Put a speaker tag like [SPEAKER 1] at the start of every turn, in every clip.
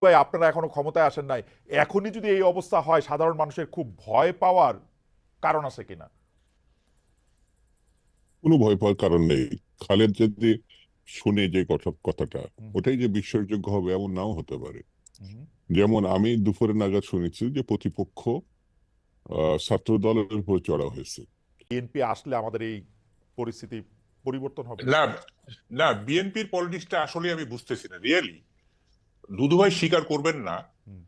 [SPEAKER 1] ভাই আপনারা এখনো ক্ষমতায় আসেন নাই, এখনই যদি এই অবস্থা হয় সাধারণ মানুষের খুব ভয় পাওয়ার কারণ আছে কিনা?
[SPEAKER 2] কোনো ভয় পাওয়ার কারণ নেই। খালেদ যদি শুনে যে কথাটা,
[SPEAKER 1] হুম,
[SPEAKER 2] ওটাই যে বিশ্বাসযোগ্য হবে এমন নাও হতে পারে।
[SPEAKER 1] হুম।
[SPEAKER 2] যেমন আমি দুপুরে নাগাদ শুনেছি যে প্রতিপক্ষ ছাত্র দলের উপর চড়া হয়েছে।
[SPEAKER 1] বিএনপি আসলে আমাদের এই পরিস্থিতি পরিবর্তন হবে।
[SPEAKER 3] না, না, বিএনপির পলিটিক্সটা আসলে আমি বুঝতেছি না রিয়েলি। দুদুভাই স্বীকার করবেন না,
[SPEAKER 1] হুম।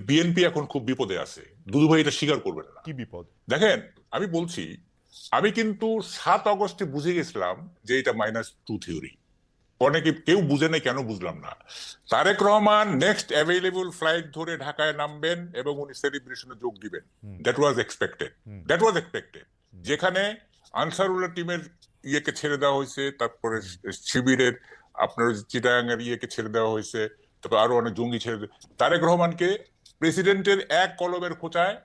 [SPEAKER 3] বিএনপি এখন খুব বিপদে আছে। দুদুভাই এটা স্বীকার করবেন না।
[SPEAKER 1] কি বিপদ?
[SPEAKER 3] দেখেন, আমি বলছি, আমি কিন্তু 7 আগস্টে বুঝে গেছিলাম যে এটা -2 থিওরি। অনেকে কেউ বুঝে নাই, কেন বুঝলাম না। Tarique Rahman next available flight ধরে ঢাকায় নামবেন এবং উনি সেলিব্রেশনে যোগ দিবেন।
[SPEAKER 1] Hmm,
[SPEAKER 3] that was expected.
[SPEAKER 1] Hmm,
[SPEAKER 3] that was expected.
[SPEAKER 1] Hmm,
[SPEAKER 3] যেখানে আনসারুল্লাহ টিমের ইয়েকে ছেড়ে দেওয়া হয়েছে, তারপরে
[SPEAKER 1] হুম।
[SPEAKER 3] শিবিরের আপনার চিটাগাং এর ইয়েকে ছেড়ে দেওয়া হয়েছে, তারপর আরো অনেক জঙ্গি ছেড়ে তারেক রহমানকে প্রেসিডেন্টের এক কলমের খোঁচায়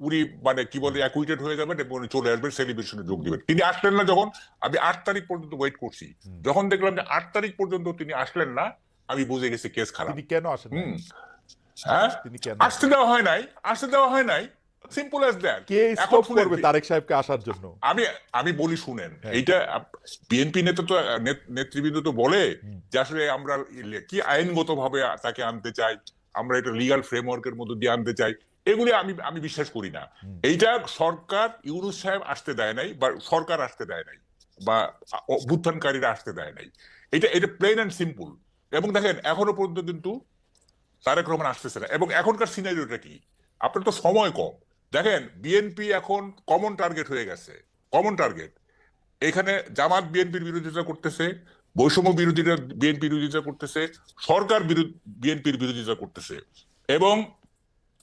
[SPEAKER 3] উনি মানে কি বলে অ্যাকুইটেড হয়ে যাবেন এবং উনি চলে আসবেন, সেলিব্রেশনে যোগ দিবেন। তিনি আসলেন না। যখন আমি 8 তারিখ পর্যন্ত ওয়েট করছি,
[SPEAKER 1] হুম।
[SPEAKER 3] যখন দেখলাম যে 8 তারিখ পর্যন্ত তিনি আসলেন না, আমি বুঝে গেছি কেস খারাপ।
[SPEAKER 1] তিনি কেন আসেন নাই?
[SPEAKER 3] হুম। হ্যাঁ,
[SPEAKER 1] তিনি কেন
[SPEAKER 3] আসতে
[SPEAKER 1] আসেন?
[SPEAKER 3] দেওয়া হয় নাই, আসতে দেওয়া হয় নাই, সিম্পল অ্যাজ দ্যাট।
[SPEAKER 1] কে
[SPEAKER 3] এখন
[SPEAKER 1] স্টপ
[SPEAKER 3] শুনেন,
[SPEAKER 1] করবে তারেক সাহেবকে আসার জন্য?
[SPEAKER 3] আমি আমি বলি শুনেন,
[SPEAKER 1] হ্যাঁ।
[SPEAKER 3] এইটা বিএনপি নেতা তো নেতৃবৃন্দ তো বলে
[SPEAKER 1] হুম,
[SPEAKER 3] যে আসলে আমরা কি আইনগত ভাবে তাকে আনতে চাই, আমরা এটা লিগাল ফ্রেমওয়ার্কের মধ্যে দিয়ে আনতে চাই। এগুলি আমি আমি বিশ্বাস করি না।
[SPEAKER 1] হুম।
[SPEAKER 3] এইটা সরকার, ইউনূস সাহেব আসতে দেয় নাই, বা সরকার আসতে দেয় নাই, বা অভ্যুত্থানকারীরা আসতে দেয় নাই। এটা এটা প্লেন অ্যান্ড সিম্পল। এবং দেখেন, এখনো পর্যন্ত কিন্তু তারেক রহমান আসতেছে না। এবং এখনকার সিনারিওটা কি, আপনার তো সময় কম। দেখেন, বিএনপি এখন কমন টার্গেট হয়ে গেছে। Common target. এখানে জামাত বিএনপির বিরোধিতা করতেছে, বৈষম্য বিরোধীরা বিএনপির বিরোধিতা করতেছে, সরকার বিএনপির বিরোধিতা করতেছে। এবং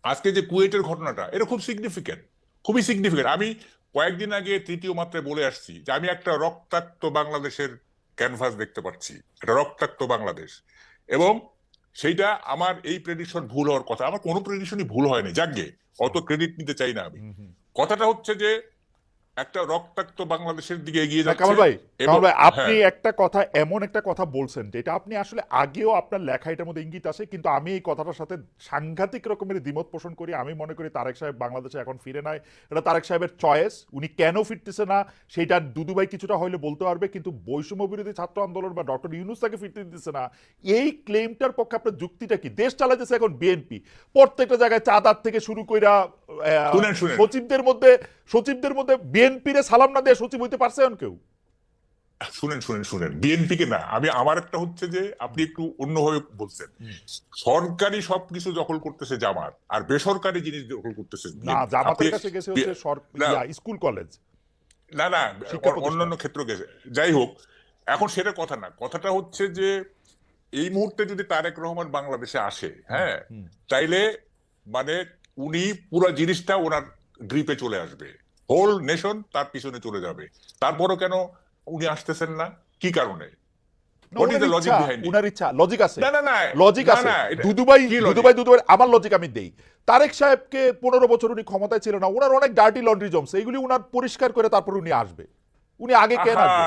[SPEAKER 3] আজকে যে কুয়েটের ঘটনাটা, এটা খুব সিগনিফিকেন্ট, খুবই সিগনিফিকেন্ট। আমি কয়েকদিন আগে তৃতীয় মাত্রায় বলে আসছি যে আমি একটা রক্তাক্ত বাংলাদেশের ক্যানভাস দেখতে পাচ্ছি, একটা রক্তাক্ত বাংলাদেশ। এবং সেইটা, আমার এই প্রেডিকশন ভুল হওয়ার কথা, আমার কোনো প্রেডিকশনই ভুল হয়নি, যাকগে, অত ক্রেডিট নিতে চাই না আমি।
[SPEAKER 1] হুম, হুম।
[SPEAKER 3] কথাটা হচ্ছে যে একটা রক্তাক্ত বাংলাদেশের দিকে এগিয়ে
[SPEAKER 1] না
[SPEAKER 3] যাচ্ছে।
[SPEAKER 1] কামাল ভাই,
[SPEAKER 3] এবং
[SPEAKER 1] কামাল ভাই আপনি
[SPEAKER 3] হ্যাঁ,
[SPEAKER 1] একটা কথা, এমন একটা কথা বলছেন যেটা আপনি আসলে আগেও আপনার লেখা এটার মধ্যে ইঙ্গিত আছে, কিন্তু আমি এই কথাটার সাথে সাংঘাতিক রকমের দ্বিমত পোষণ করি। আমি মনে করি তারেক সাহেব বাংলাদেশে এখন ফিরে নাই, এটা তারেক সাহেবের চয়েস। উনি কেন ফিরতেছে না সেটা দুদুভাই কিছুটা হইলে বলতে পারবে, কিন্তু বৈষম্য বিরোধী ছাত্র আন্দোলন বা ডক্টর ইউনূস তাকে ফিরতে দিতেছে না, এই ক্লেমটার পক্ষে আপনার যুক্তিটা কি? দেশ চালাইতেছে এখন বিএনপি, প্রত্যেকটা জায়গায় চাঁদার থেকে শুরু কইরা
[SPEAKER 3] শুনেন শুনেন
[SPEAKER 1] সচিবদের মধ্যে বিএনপিরে সালাম না দিয়ে সচিব হইতে পারছে এখন কেউ?
[SPEAKER 3] শুনেন শুনেন শুনেন বিএনপি কে না, আমি আমার একটা হচ্ছে যে আপনি একটু অন্যভাবে বলছেন।
[SPEAKER 1] হুম।
[SPEAKER 3] সরকারি সবকিছু দখল করতেছে জামাত, আর বেসরকারি জিনিস দখল করতেছে
[SPEAKER 1] না,
[SPEAKER 3] বিএনপি। আপনি
[SPEAKER 1] জামাতের কাছে গেছে হচ্ছে
[SPEAKER 3] না,
[SPEAKER 1] স্কুল কলেজ,
[SPEAKER 3] না, না,
[SPEAKER 1] শিক্ষা প্রতিষ্ঠান।
[SPEAKER 3] অন্যান্য ক্ষেত্র গেছে। যাই হোক, এখন সেটা কথা না, কথাটা হচ্ছে যে এই মুহূর্তে যদি তারেক রহমান বাংলাদেশে আসে,
[SPEAKER 1] হুম,
[SPEAKER 3] হ্যাঁ,
[SPEAKER 1] হুম।
[SPEAKER 3] তাইলে মানে উনি পুরো জিনিসটা ওনার গ্রিপে চলে আসবে, হোল নেশন তার পিছনে চলে যাবে। তারপরও কেন উনি আসতেছেন না? কি কারণে?
[SPEAKER 1] না,
[SPEAKER 3] হোয়াট ইজ
[SPEAKER 1] উনার
[SPEAKER 3] দ্য লজিক
[SPEAKER 1] ইচ্ছা,
[SPEAKER 3] বিহাইন্ড ইট?
[SPEAKER 1] উনার ইচ্ছা, লজিক আছে,
[SPEAKER 3] না, না, না,
[SPEAKER 1] লজিক
[SPEAKER 3] না,
[SPEAKER 1] আছে।
[SPEAKER 3] না, এটা
[SPEAKER 1] দুদুভাই
[SPEAKER 3] কি লজিক?
[SPEAKER 1] দুদুভাই দুদুভাই আমার লজিক আমি দেই। তারেক সাহেবকে 15 বছর উনি ক্ষমতায় ছিল না, উনার অনেক ডার্টি লন্ড্রি জমছে, এইগুলি উনার পরিষ্কার করে তারপর উনি আসবে। উনি আগে কেন
[SPEAKER 3] আহা,
[SPEAKER 1] আসবে?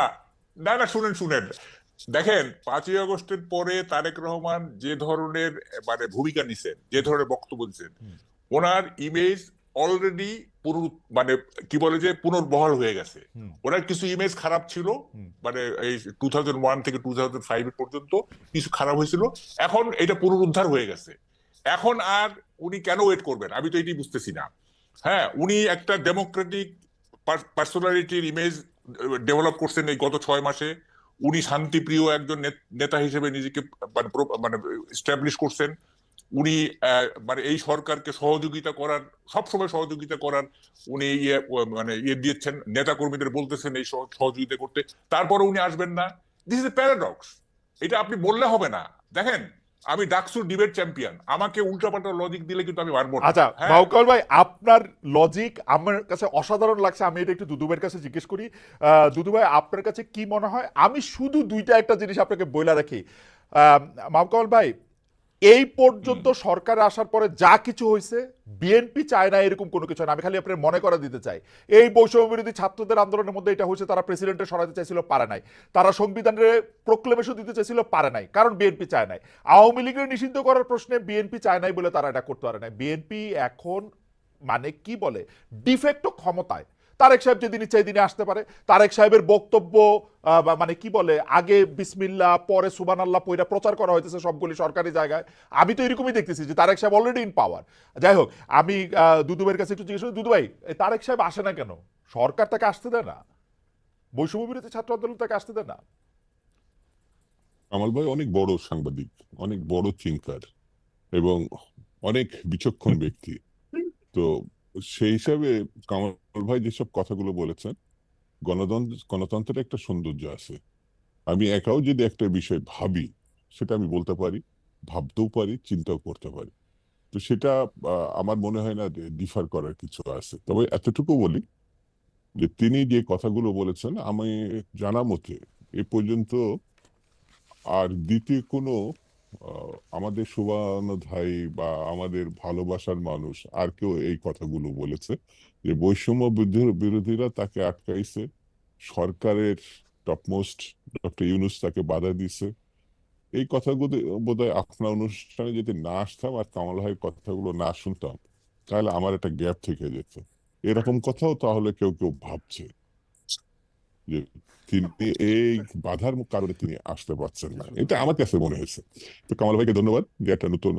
[SPEAKER 3] না, না, শুনেন শুনেন, দেখেন, 5ই আগস্টের পরে তারেক রহমান যে ধরনের মানে ভূমিকা নিছেন, যে ধরনের বক্তব্য দিচ্ছেন,
[SPEAKER 1] হুম,
[SPEAKER 3] ওনার ইমেজ অলরেডি মানে কি বলে যে পুনর্বহাল হয়ে গেছে।
[SPEAKER 1] হুম,
[SPEAKER 3] ওনার কিছু ইমেজ খারাপ ছিল,
[SPEAKER 1] হুম।
[SPEAKER 3] মানে এই 2001 থেকে 2005 পর্যন্ত কিছু খারাপ হয়েছিল। এখন এটা পুনরুদ্ধার হয়ে গেছে। এখন আর উনি কেন ওয়েট করবেন, আমি তো এটি বুঝতেছি না। হ্যাঁ, উনি একটা ডেমোক্রেটিক পার্সোনালিটির ইমেজ ডেভেলপ করছেন এই গত 6 মাসে। উনি শান্তিপ্রিয় একজন নেতা হিসেবে নিজেকে মানে মানে এস্টাবলিশ করছেন। উনি মানে এই সরকারকে সহযোগিতা করার, সবসময় সহযোগিতা করার উনি মানে দিয়েছেন, নেতা কর্মীদের বলতেছেন এই সহযোগিতা করতে। তারপরে উনি আসবেন না। This is a paradox. এটা আপনি বললে হবে না। দেখেন, আমি ডাকসুর ডিবেট চ্যাম্পিয়ন, আমাকে উল্টাপাল্টা লজিক দিলে কিন্তু আমি পারবো না।
[SPEAKER 1] আচ্ছা
[SPEAKER 3] হ্যাঁ,
[SPEAKER 1] বাউকাল ভাই, আপনার লজিক আমার কাছে অসাধারণ লাগছে। আমি এটা একটু দুদুভাইয়ের কাছে জিজ্ঞেস করি। দুদু ভাই, আপনার কাছে কি মনে হয়? আমি শুধু দুইটা একটা জিনিস আপনাকে বইলা রাখি। মাহকাল ভাই, এই পর্যন্ত সরকার আসার পরে যা কিছু হয়েছে বিএনপি চায় না এরকম কোনো কিছু না। আমি খালি আপনার মনে করা দিতে চাই, এই বৈষম্য বিরোধী ছাত্রদের আন্দোলনের মধ্যে এটা হয়েছে, তারা প্রেসিডেন্টের সরাতে চাইছিল, পারে নাই। তারা সংবিধানের প্রোক্লেমেশন দিতে চাইছিল, পারে নাই, কারণ বিএনপি চায় নাই। আওয়ামী লীগের নিষিদ্ধ করার প্রশ্নে বিএনপি চায় নাই বলে তারা এটা করতে পারে নাই। বিএনপি এখন মানে কি বলে ডিফেক্টো ক্ষমতায়। তারেক সাহেব যেদিন ইচ্ছা দিনে আসতে পারে। তারেক সাহেবের বক্তব্য মানে কি বলে আগে বিসমিল্লাহ পরে সুবহানাল্লাহ পয়রা প্রচার করা হইতেছে সবগুলি সরকারি জায়গায়। আমি তো এরকমই দেখতেছি যে তারেক সাহেব অলরেডি ইন পাওয়ার। যাই হোক, আমি দুদু ভাইয়ের কাছে একটু জিজ্ঞেস করি, দুদু ভাই তারেক সাহেব আসে না কেন? সরকার তাকে আসতে দেয় না, বৈষম্য বিরোধী ছাত্র আন্দোলন তাকে আসতে দেয় না।
[SPEAKER 2] কামাল ভাই অনেক বড় সাংবাদিক, অনেক বড় থিঙ্কার এবং অনেক বিচক্ষণ ব্যক্তি। তো সেই হিসাবে কামাল ভাই যেসব কথাগুলো বলেছেন, গণতন্ত্রের একটা সৌন্দর্য আছে। আমি একাও যদি একটা বিষয় ভাবি, সেটা আমি বলতে পারি, ভাবতেও পারি, চিন্তাও করতে পারি। তো সেটা আমার মনে হয় না যে ডিফার করার কিছু আছে। তবে এতটুকু বলি যে তিনি যে কথাগুলো বলেছেন, আমি জানা মতে এ পর্যন্ত আর দ্বিতীয় কোনো আমাদের শুভানুধ্যায়ী বা আমাদের ভালোবাসার মানুষ আর কেউ এই কথাগুলো বলেছে যে বৈষম্য বিরোধীরা তাকে আটকাইছে, সরকারের টপমোস্ট ডক্টর ইউনূস তাকে বাধা দিছে। এই কথাগুলো বোধহয় আপনার অনুষ্ঠানে যদি না আসতাম আর কামাল ভাইয়ের কথাগুলো না শুনতাম, তাহলে আমার একটা গ্যাপ থেকে যেত। এরকম কথাও তাহলে কেউ কেউ ভাবছে যে তিনি এই বাধার কারণে তিনি আসতে পারছেন না। এটা আমার কাছে মনে হয়েছে। তো কামাল ভাইকে ধন্যবাদ যে একটা নতুন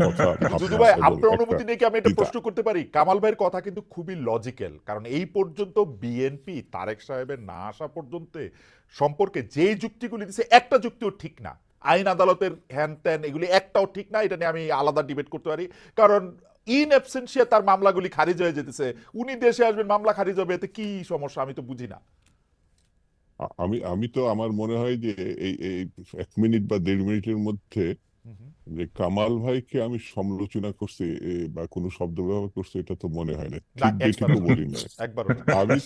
[SPEAKER 2] কথা,
[SPEAKER 1] কিন্তু দুদু
[SPEAKER 2] ভাবনা
[SPEAKER 1] ভাই
[SPEAKER 2] এবং
[SPEAKER 1] আপনার
[SPEAKER 2] একটা
[SPEAKER 1] অনুমতি নিয়ে কি আমি একটা
[SPEAKER 2] চিন্তা।
[SPEAKER 1] প্রশ্ন করতে পারি? কামাল ভাইয়ের কথা কিন্তু খুবই লজিক্যাল, কারণ এই পর্যন্ত বিএনপি তারেক সাহেবের না আসা পর্যন্ত সম্পর্কে যেই যুক্তিগুলি দিছে একটা যুক্তিও ঠিক না। আইন আদালতের হ্যান ত্যান এগুলি একটাও ঠিক না। এটা নিয়ে আমি আলাদা ডিবেট করতে পারি, কারণ ইন অ্যাবসেন্সিয়া তার মামলাগুলি খারিজ হয়ে যেতেছে। উনি দেশে আসবেন, মামলা খারিজ হবে, এতে কি সমস্যা আমি তো বুঝি না।
[SPEAKER 2] আমি আমি তো আমার মনে হয় যে এই এই 1 মিনিট বা 1.5 মিনিটের মধ্যে যে কামাল ভাইকে আমি সমালোচনা করছি বা কোনো শব্দ ব্যবহার করছি, এটা তো মনে হয় না।
[SPEAKER 1] না,
[SPEAKER 2] ঠিক
[SPEAKER 1] একবারও
[SPEAKER 2] বেঠিকও
[SPEAKER 1] না,
[SPEAKER 2] বলি না।
[SPEAKER 1] একবারও না।
[SPEAKER 2] আমি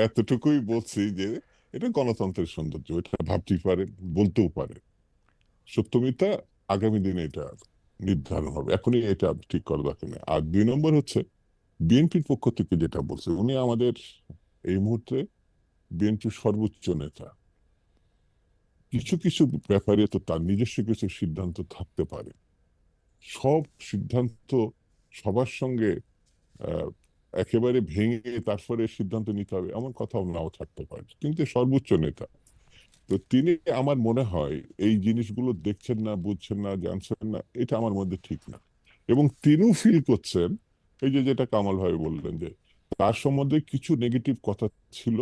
[SPEAKER 2] এতটুকুই বলছি যে এটা গণতন্ত্রের সৌন্দর্য, এটা ভাবতেই পারে, বলতেও পারে। সত্য মিথ্যা আগামী দিনে এটা নির্ধারণ হবে, এখনই এটা ঠিক করা দরকার নেই। আর 2 নম্বর হচ্ছে বিএনপির পক্ষ থেকে যেটা বলছে, উনি আমাদের এই মুহূর্তে বিএনপির সর্বোচ্চ নেতা। কিছু কিছু ব্যাপারে তো তার নিজস্ব কিছু সিদ্ধান্ত থাকতে পারে। সব সিদ্ধান্ত সবার সঙ্গে আহ, একেবারে ভেঙে তারপরে সিদ্ধান্ত নিতে হবে এমন কথাও নাও থাকতে পারে, কিন্তু সর্বোচ্চ নেতা। তো তিনি, আমার মনে হয় এই জিনিসগুলো দেখছেন না, বুঝছেন না, জানছেন না, এটা আমার মধ্যে ঠিক না। এবং তিনিও ফিল করছেন, এই যে যেটা কামাল ভাই বললেন যে তার সম্বন্ধে কিছু নেগেটিভ কথা ছিল,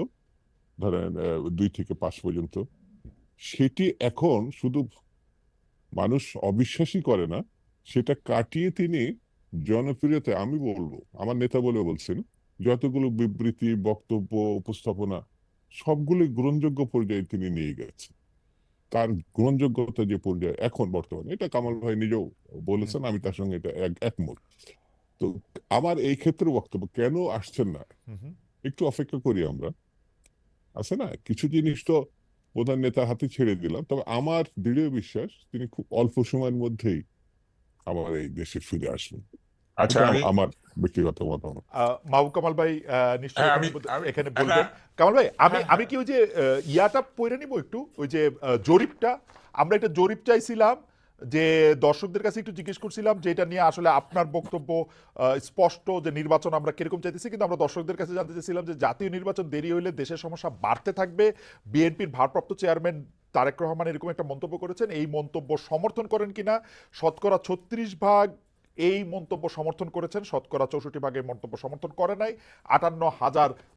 [SPEAKER 2] ধরেন 2 থেকে 5 পর্যন্ত, সেটি এখন শুধু মানুষ অবিশ্বাসই করে না, সেটা কাটিয়ে তিনি জনপ্রিয়তা, আমি বলবো আমার নেতা বলে বলছেন, যতগুলো বিবৃতি, বক্তব্য, উপস্থাপনা সবগুলোই গ্রহণযোগ্য পর্যায়ে তিনি নিয়ে গেছেন। তার গ্রহণযোগ্যতা যে পর্যায়ে এখন বর্তমানে, এটা কামাল ভাই নিজেও
[SPEAKER 1] হুম,
[SPEAKER 2] বলেছেন, আমি তার সঙ্গে এটা একমত। তো আমার এই ক্ষেত্রে বক্তব্য, কেন আসছেন না,
[SPEAKER 1] হুম, হুম।
[SPEAKER 2] একটু অপেক্ষা করি আমরা। আছে না কিছু জিনিস তো প্রধান নেতার হাতে ছেড়ে দিলাম, তবে আমার দৃঢ় বিশ্বাস তিনি খুব অল্প সময়ের মধ্যেই আবার এই দেশে ফিরে আসবেন।
[SPEAKER 3] আচ্ছা,
[SPEAKER 2] এটা
[SPEAKER 3] আমি
[SPEAKER 2] আমার ব্যক্তিগত মতামত।
[SPEAKER 1] মাহবুব কামাল ভাই নিশ্চয়ই
[SPEAKER 3] হ্যাঁ
[SPEAKER 1] এখানে
[SPEAKER 3] আমি আমি
[SPEAKER 1] এখানে
[SPEAKER 3] না,
[SPEAKER 1] বলবেন। কামাল ভাই, আমি
[SPEAKER 3] হ্যাঁ
[SPEAKER 1] আমি
[SPEAKER 3] হ্যাঁ
[SPEAKER 1] কি ওই যে ইয়াটা পড়ে নিব একটু, ওই যে জরিপটা, আমরা একটা জরিপ চাইছিলাম, যে দর্শকদের কাছে একটু জিজ্ঞেস করছিলাম যে এটা নিয়ে আসলে আপনার বক্তব্য স্পষ্ট, যে নির্বাচন আমরা কিরকম চাইতেছি, কিন্তু আমরা দর্শকদের কাছে জানতে চাইছিলাম যে জাতীয় নির্বাচন দেরি হইলে দেশের সমস্যা বাড়তে থাকবে। বিএনপির ভারপ্রাপ্ত চেয়ারম্যান তারেক রহমান এরকম একটা মন্তব্য করেছেন, এই মন্তব্য সমর্থন করেন কিনা। শতকরা 36% এই মন্তব্য সমর্থন করেছেন, শতকরা 64% এই মন্তব্য সমর্থন করে নাই। 58,000